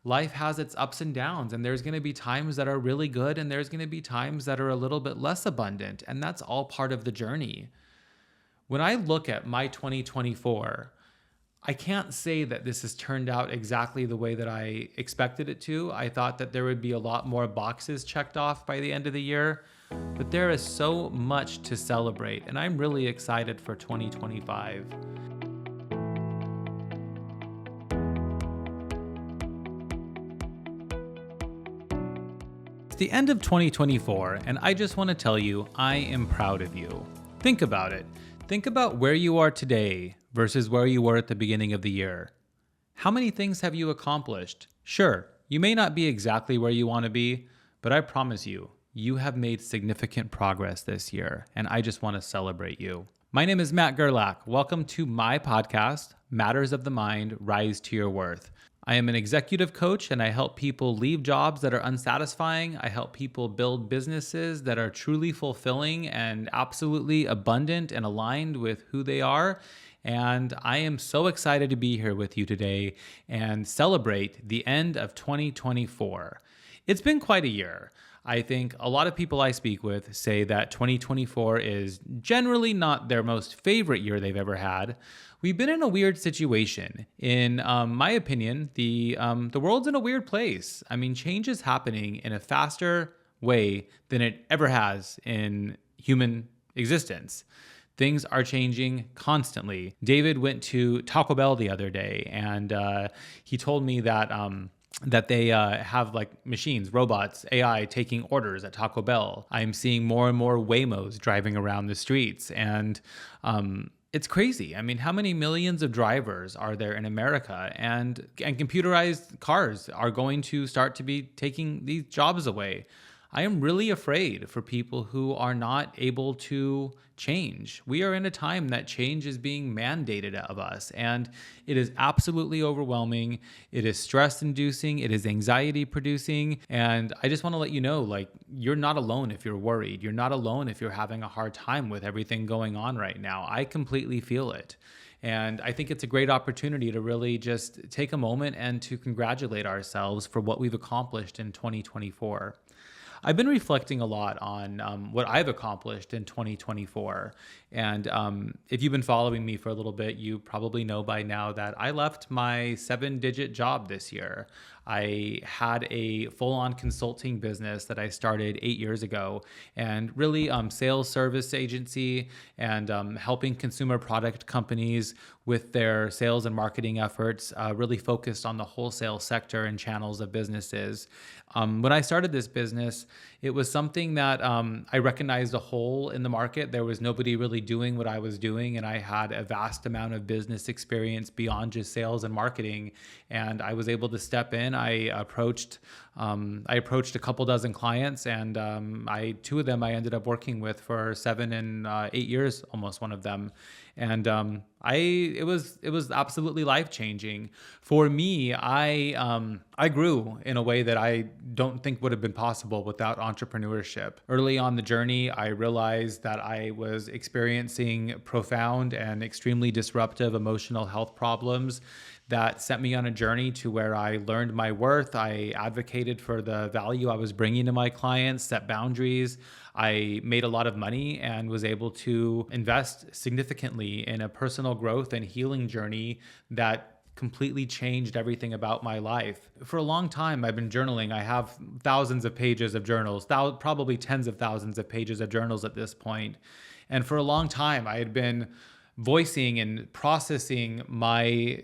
life has its ups and downs, and there's going to be times that are really good, and there's going to be times that are a little bit less abundant, and that's all part of the journey. When I look at my 2024, I can't say that this has turned out exactly the way that I expected it to. I thought that there would be a lot more boxes checked off by the end of the year, but there is so much to celebrate, and I'm really excited for 2025. It's the end of 2024, and I just want to tell you I am proud of you. Think about it. Think about where you are today versus where you were at the beginning of the year. How many things have you accomplished? Sure, you may not be exactly where you want to be, but I promise you, you have made significant progress this year, and I just want to celebrate you. My name is Matt Gerlach. Welcome to my podcast, Matters of the Mind, Rise to Your Worth. I am an executive coach, and I help people leave jobs that are unsatisfying. I help people build businesses that are truly fulfilling and absolutely abundant and aligned with who they are. And I am so excited to be here with you today and celebrate the end of 2024. It's been quite a year. I think a lot of people I speak with say that 2024 is generally not their most favorite year they've ever had. We've been in a weird situation. In my opinion, the world's in a weird place. I mean, change is happening in a faster way than it ever has in human existence. Things are changing constantly. David went to Taco Bell the other day, and he told me that they have like machines, robots, AI taking orders at Taco Bell. I'm seeing more and more Waymos driving around the streets, and it's crazy. I mean, how many millions of drivers are there in America? And computerized cars are going to start to be taking these jobs away. I am really afraid for people who are not able to change. We are in a time that change is being mandated of us, and it is absolutely overwhelming. It is stress-inducing. It is anxiety-producing. And I just want to let you know, like, you're not alone if you're worried. You're not alone if you're having a hard time with everything going on right now. I completely feel it. And I think it's a great opportunity to really just take a moment and to congratulate ourselves for what we've accomplished in 2024. I've been reflecting a lot on what I've accomplished in 2024. And if you've been following me for a little bit, you probably know by now that I left my 7-digit job this year. I had a full-on consulting business that I started 8 years ago, and really sales service agency and helping consumer product companies with their sales and marketing efforts, really focused on the wholesale sector and channels of businesses. When I started this business, it was something that I recognized a hole in the market. There was nobody really doing what I was doing, and I had a vast amount of business experience beyond just sales and marketing, and I was able to step in. I approached a couple dozen clients, and two of them I ended up working with for 7 and 8 years, almost one of them. And it was absolutely life-changing. For me, I grew in a way that I don't think would have been possible without entrepreneurship. Early on the journey, I realized that I was experiencing profound and extremely disruptive emotional health problems that sent me on a journey to where I learned my worth. I advocated for the value I was bringing to my clients, set boundaries. I made a lot of money and was able to invest significantly in a personal growth and healing journey that completely changed everything about my life. For a long time, I've been journaling. I have thousands of pages of journals, probably tens of thousands of pages of journals at this point. And for a long time, I had been voicing and processing my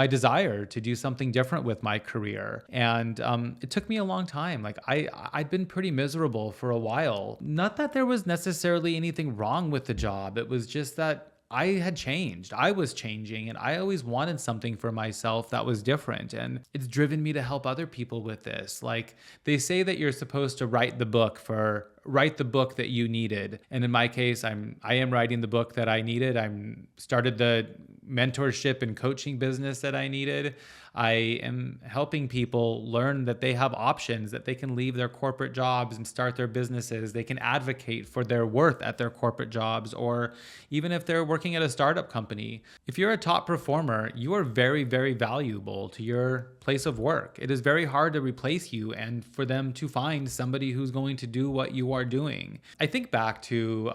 desire to do something different with my career. And it took me a long time. Like I'd been pretty miserable for a while. Not that there was necessarily anything wrong with the job. It was just that I had changed. I was changing, and I always wanted something for myself that was different. And it's driven me to help other people with this. Like they say that you're supposed to write the book that you needed. And in my case, I am writing the book that I needed. I started the mentorship and coaching business that I needed. I am helping people learn that they have options, that they can leave their corporate jobs and start their businesses. They can advocate for their worth at their corporate jobs, or even if they're working at a startup company. If you're a top performer, you are very, very valuable to your place of work. It is very hard to replace you and for them to find somebody who's going to do what you are doing. I think back to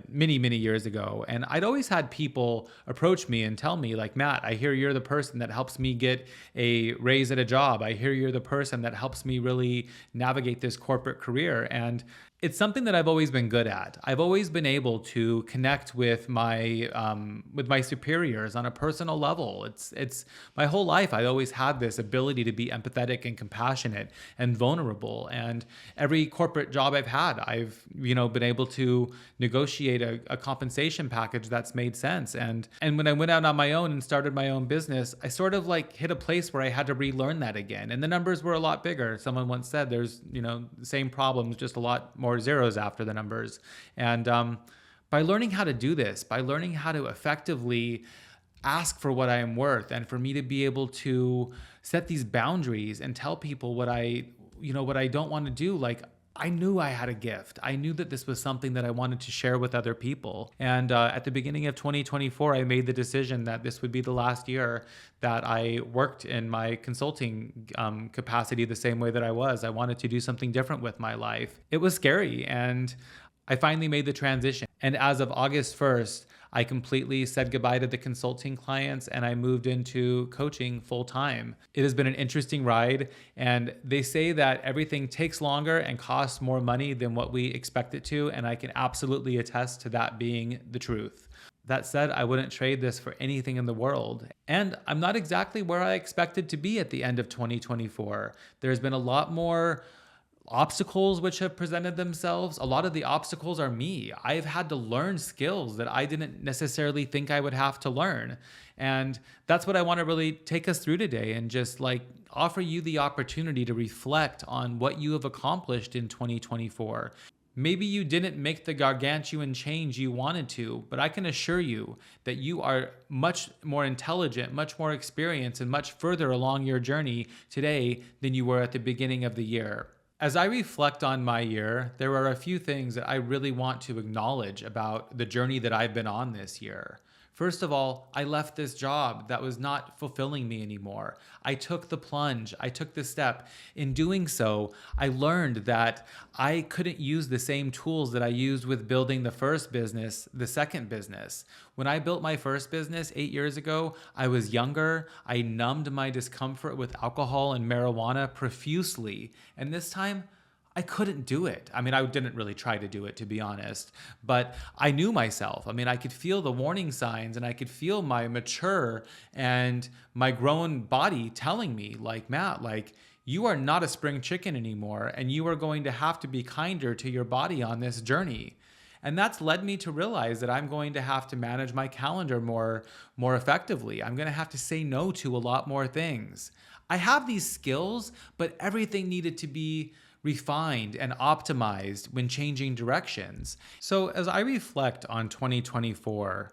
many, many years ago, and I'd always had people approach me and tell me, like, Matt, I hear you're the person that helps me get a raise at a job. I hear you're the person that helps me really navigate this corporate career. And it's something that I've always been good at. I've always been able to connect with my superiors on a personal level. It's my whole life. I always had this ability to be empathetic and compassionate and vulnerable. And every corporate job I've had, I've been able to negotiate a compensation package that's made sense. And when I went out on my own and started my own business, I sort of like hit a place where I had to relearn that again. And the numbers were a lot bigger. Someone once said there's the same problems, just a lot more zeros after the numbers. And by learning how to do this, by learning how to effectively ask for what I am worth, and for me to be able to set these boundaries and tell people what I don't want to do, like, I knew I had a gift. I knew that this was something that I wanted to share with other people. And at the beginning of 2024, I made the decision that this would be the last year that I worked in my consulting capacity the same way that I was. I wanted to do something different with my life. It was scary, and I finally made the transition. And as of August 1st, I completely said goodbye to the consulting clients and I moved into coaching full time. It has been an interesting ride, and they say that everything takes longer and costs more money than what we expect it to, and I can absolutely attest to that being the truth. That said, I wouldn't trade this for anything in the world. And I'm not exactly where I expected to be at the end of 2024. There's been a lot more obstacles which have presented themselves. A lot of the obstacles are me. I've had to learn skills that I didn't necessarily think I would have to learn. And that's what I want to really take us through today, and just like offer you the opportunity to reflect on what you have accomplished in 2024. Maybe you didn't make the gargantuan change you wanted to, but I can assure you that you are much more intelligent, much more experienced, and much further along your journey today than you were at the beginning of the year. As I reflect on my year, there are a few things that I really want to acknowledge about the journey that I've been on this year. First of all, I left this job that was not fulfilling me anymore. I took the plunge. I took the step. In doing so, I learned that I couldn't use the same tools that I used with building the first business, the second business. When I built my first business 8 years ago, I was younger. I numbed my discomfort with alcohol and marijuana profusely. And this time, I couldn't do it. I mean, I didn't really try to do it, to be honest, but I knew myself. I mean, I could feel the warning signs, and I could feel my mature and my grown body telling me, like, Matt, like, you are not a spring chicken anymore, and you are going to have to be kinder to your body on this journey. And that's led me to realize that I'm going to have to manage my calendar more effectively. I'm going to have to say no to a lot more things. I have these skills, but everything needed to be refined and optimized when changing directions. So as I reflect on 2024,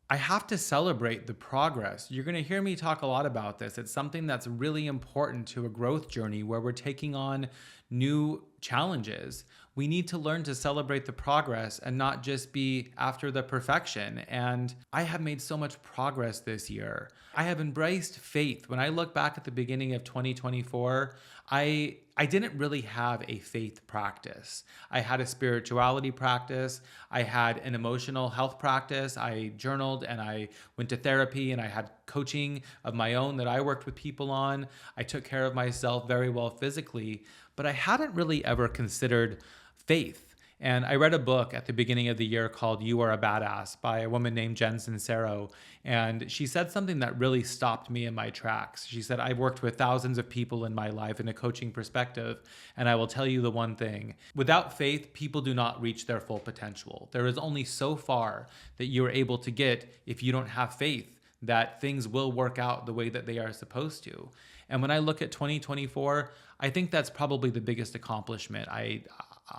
I have to celebrate the progress. You're going to hear me talk a lot about this. It's something that's really important to a growth journey where we're taking on new challenges. We need to learn to celebrate the progress and not just be after the perfection. And I have made so much progress this year. I have embraced faith. When I look back at the beginning of 2024, I didn't really have a faith practice. I had a spirituality practice. I had an emotional health practice. I journaled and I went to therapy, and I had coaching of my own that I worked with people on. I took care of myself very well physically, but I hadn't really ever considered faith. And I read a book at the beginning of the year called You Are a Badass by a woman named Jen Sincero. And she said something that really stopped me in my tracks. She said, I've worked with thousands of people in my life in a coaching perspective, and I will tell you the one thing. Without faith, people do not reach their full potential. There is only so far that you are able to get if you don't have faith that things will work out the way that they are supposed to. And when I look at 2024, I think that's probably the biggest accomplishment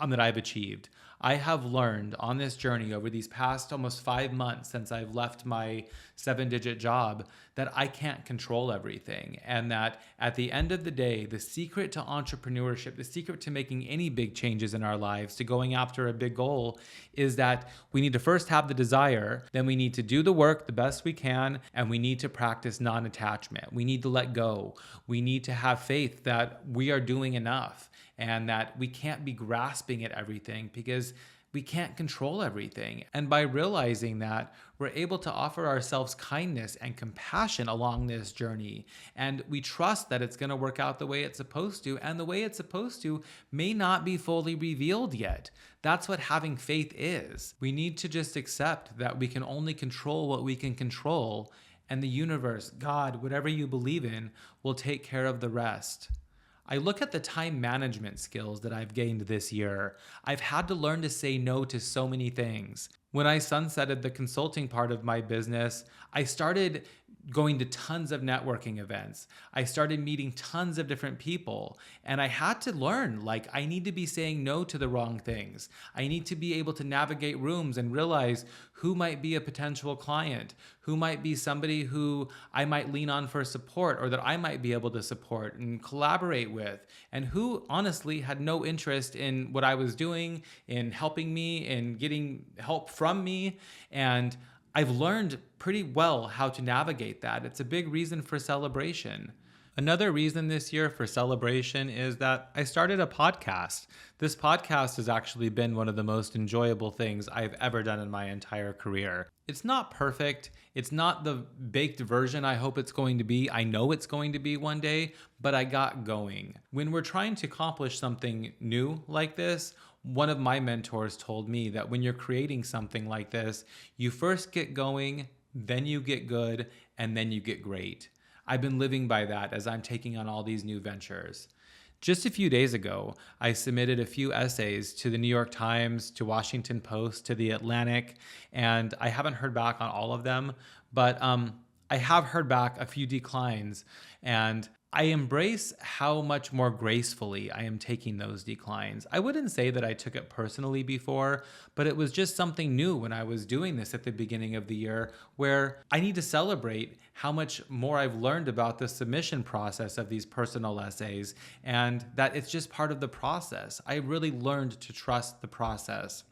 that I've achieved. I have learned on this journey over these past almost 5 months since I've left my 7-digit job that I can't control everything, and that at the end of the day, the secret to entrepreneurship, the secret to making any big changes in our lives, to going after a big goal, is that we need to first have the desire, then we need to do the work the best we can, and we need to practice non-attachment. We need to let go. We need to have faith that we are doing enough and that we can't be grasping at everything because we can't control everything. And by realizing that, we're able to offer ourselves kindness and compassion along this journey. And we trust that it's going to work out the way it's supposed to. And the way it's supposed to may not be fully revealed yet. That's what having faith is. We need to just accept that we can only control what we can control. And the universe, God, whatever you believe in, will take care of the rest. I look at the time management skills that I've gained this year. I've had to learn to say no to so many things. When I sunsetted the consulting part of my business, I started going to tons of networking events. I started meeting tons of different people, and I had to learn, like, I need to be saying no to the wrong things. I need to be able to navigate rooms and realize who might be a potential client, who might be somebody who I might lean on for support or that I might be able to support and collaborate with, and who honestly had no interest in what I was doing, in helping me, in getting help from me. And I've learned pretty well how to navigate that. It's a big reason for celebration. Another reason this year for celebration is that I started a podcast. This podcast has actually been one of the most enjoyable things I've ever done in my entire career. It's not perfect. It's not the baked version I hope it's going to be. I know it's going to be one day, but I got going. When we're trying to accomplish something new like this, one of my mentors told me that when you're creating something like this, you first get going, then you get good, and then you get great. I've been living by that as I'm taking on all these new ventures. Just a few days ago, I submitted a few essays to the New York Times, to Washington Post, to The Atlantic, and I haven't heard back on all of them, but I have heard back a few declines, and I embrace how much more gracefully I am taking those declines. I wouldn't say that I took it personally before, but it was just something new when I was doing this at the beginning of the year, where I need to celebrate how much more I've learned about the submission process of these personal essays, and that it's just part of the process. I really learned to trust the process.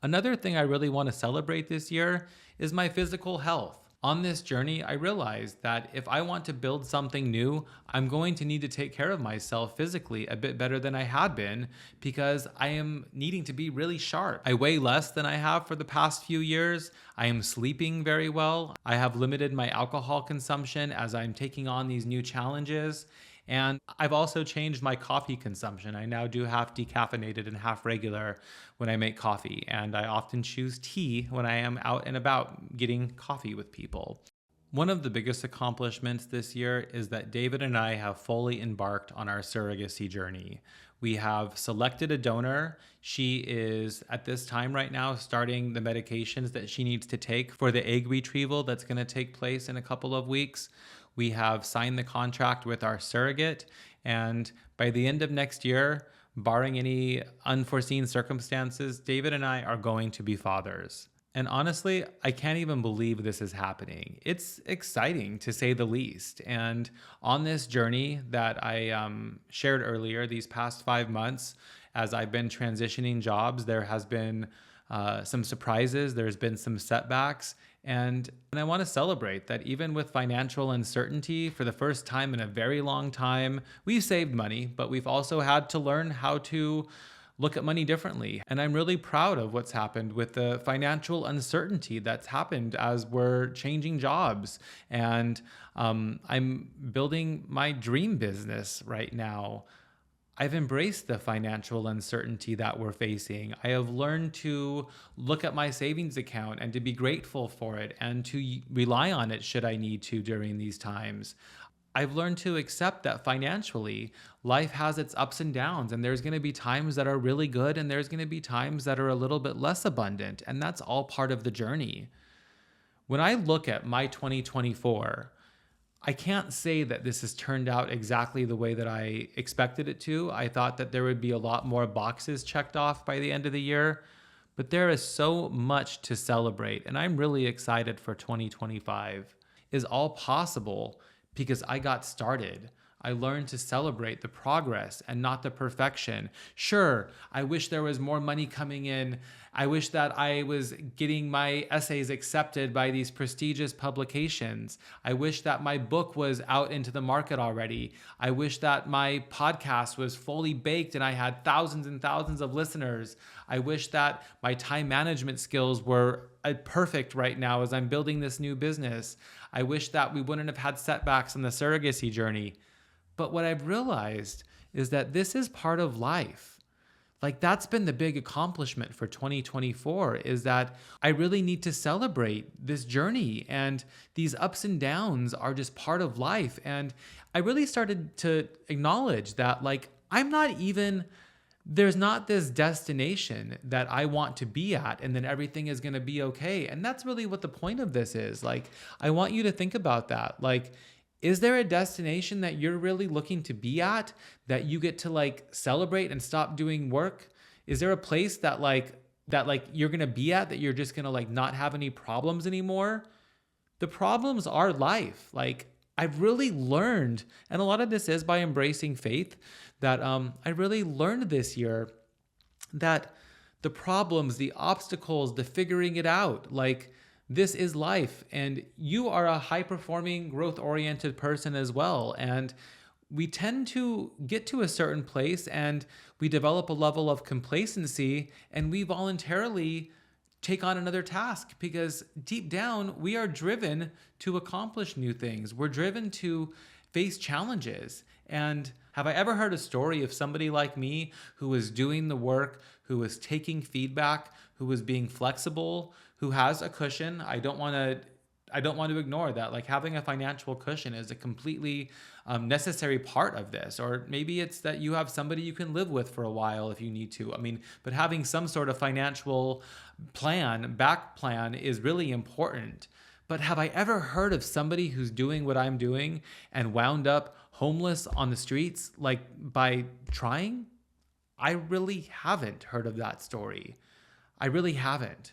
Another thing I really want to celebrate this year is my physical health. On this journey, I realized that if I want to build something new, I'm going to need to take care of myself physically a bit better than I had been, because I am needing to be really sharp. I weigh less than I have for the past few years. I am sleeping very well. I have limited my alcohol consumption as I'm taking on these new challenges. And I've also changed my coffee consumption. I now do half decaffeinated and half regular when I make coffee. And I often choose tea when I am out and about getting coffee with people. One of the biggest accomplishments this year is that David and I have fully embarked on our surrogacy journey. We have selected a donor. She is, at this time right now, starting the medications that she needs to take for the egg retrieval that's going to take place in a couple of weeks. We have signed the contract with our surrogate, and by the end of next year, barring any unforeseen circumstances, David and I are going to be fathers. And honestly, I can't even believe this is happening. It's exciting, to say the least. And on this journey that I shared earlier, these past 5 months, as I've been transitioning jobs, there has been some surprises, there's been some setbacks, and I want to celebrate that even with financial uncertainty, for the first time in a very long time, we've saved money, but we've also had to learn how to look at money differently. And I'm really proud of what's happened with the financial uncertainty that's happened as we're changing jobs. And I'm building my dream business right now. I've embraced the financial uncertainty that we're facing. I have learned to look at my savings account and to be grateful for it and to rely on it should I need to during these times. I've learned to accept that financially, life has its ups and downs, and there's going to be times that are really good and there's going to be times that are a little bit less abundant, and that's all part of the journey. When I look at my 2024, I can't say that this has turned out exactly the way that I expected it to. I thought that there would be a lot more boxes checked off by the end of the year, but there is so much to celebrate, and I'm really excited for 2025. is all possible because I got started. I learned to celebrate the progress and not the perfection. Sure, I wish there was more money coming in. I wish that I was getting my essays accepted by these prestigious publications. I wish that my book was out into the market already. I wish that my podcast was fully baked and I had thousands and thousands of listeners. I wish that my time management skills were perfect right now as I'm building this new business. I wish that we wouldn't have had setbacks in the surrogacy journey. But what I've realized is that this is part of life. Like, that's been the big accomplishment for 2024, is that I really need to celebrate this journey, and these ups and downs are just part of life. And I really started to acknowledge that, like, there's not this destination that I want to be at and then everything is going to be okay. And that's really what the point of this is. Like, I want you to think about that. Like, is there a destination that you're really looking to be at that you get to like celebrate and stop doing work? Is there a place that you're going to be at that you're just going to like not have any problems anymore? The problems are life. Like, I've really learned, and a lot of this is by embracing faith, that I really learned this year that the problems, the obstacles, the figuring it out, like, this is life, and you are a high-performing, growth-oriented person as well. And we tend to get to a certain place and we develop a level of complacency and we voluntarily take on another task because deep down, we are driven to accomplish new things. We're driven to face challenges. And have I ever heard a story of somebody like me who was doing the work, who was taking feedback, who was being flexible, who has a cushion? I don't want to ignore that. Like, having a financial cushion is a completely necessary part of this. Or maybe it's that you have somebody you can live with for a while if you need to. I mean, but having some sort of financial back plan is really important. But have I ever heard of somebody who's doing what I'm doing and wound up homeless on the streets, like, by trying? I really haven't heard of that story. I really haven't.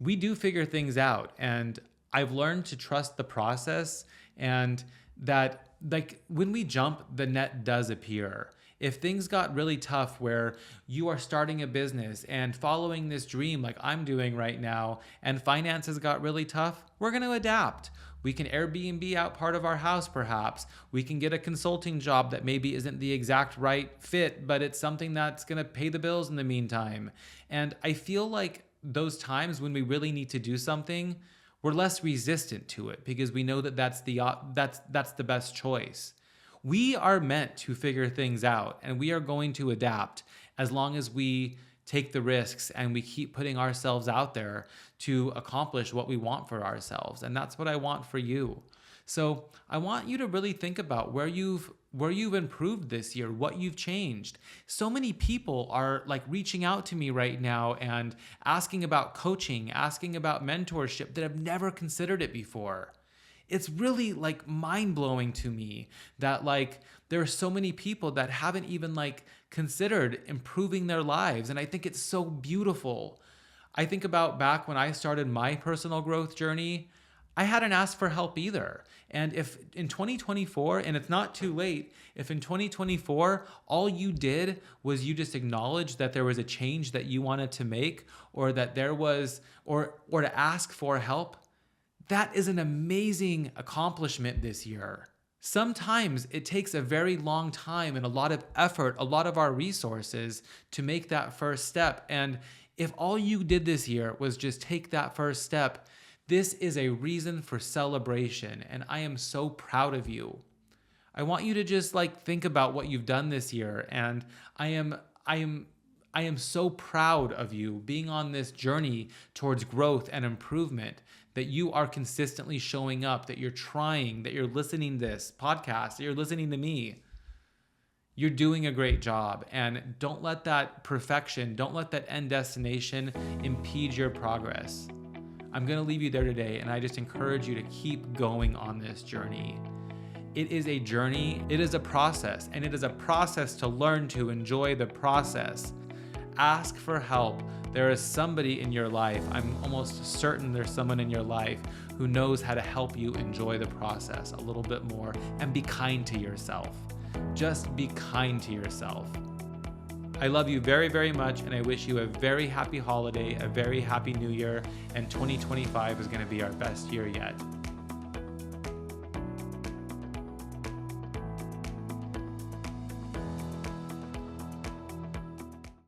We do figure things out, and I've learned to trust the process, and that, like, when we jump, the net does appear. If things got really tough where you are starting a business and following this dream like I'm doing right now, and finances got really tough, we're going to adapt. We can Airbnb out part of our house, perhaps. We can get a consulting job that maybe isn't the exact right fit, but it's something that's going to pay the bills in the meantime. And I feel like those times when we really need to do something, we're less resistant to it because we know that that's the best choice. We are meant to figure things out, and we are going to adapt as long as we take the risks and we keep putting ourselves out there to accomplish what we want for ourselves. And that's what I want for you. So I want you to really think about where you've improved this year, what you've changed. So many people are like reaching out to me right now and asking about coaching, asking about mentorship that have never considered it before. It's really like mind-blowing to me that like there are so many people that haven't even like considered improving their lives. And I think it's so beautiful. I think about back when I started my personal growth journey, I hadn't asked for help either. And if in 2024, and it's not too late, if in 2024, all you did was you just acknowledge that there was a change that you wanted to make, or that there was, or to ask for help, that is an amazing accomplishment this year. Sometimes it takes a very long time and a lot of effort, a lot of our resources to make that first step. And if all you did this year was just take that first step, this is a reason for celebration, and I am so proud of you. I want you to just like think about what you've done this year, and I am so proud of you being on this journey towards growth and improvement, that you are consistently showing up, that you're trying, that you're listening to this podcast, that you're listening to me. You're doing a great job, and don't let that perfection, don't let that end destination impede your progress. I'm going to leave you there today, and I just encourage you to keep going on this journey. It is a journey, it is a process, and it is a process to learn to enjoy the process. Ask for help. There is somebody in your life, I'm almost certain there's someone in your life who knows how to help you enjoy the process a little bit more and be kind to yourself. Just be kind to yourself. I love you very, very much, and I wish you a very happy holiday, a very happy new year, and 2025 is going to be our best year yet.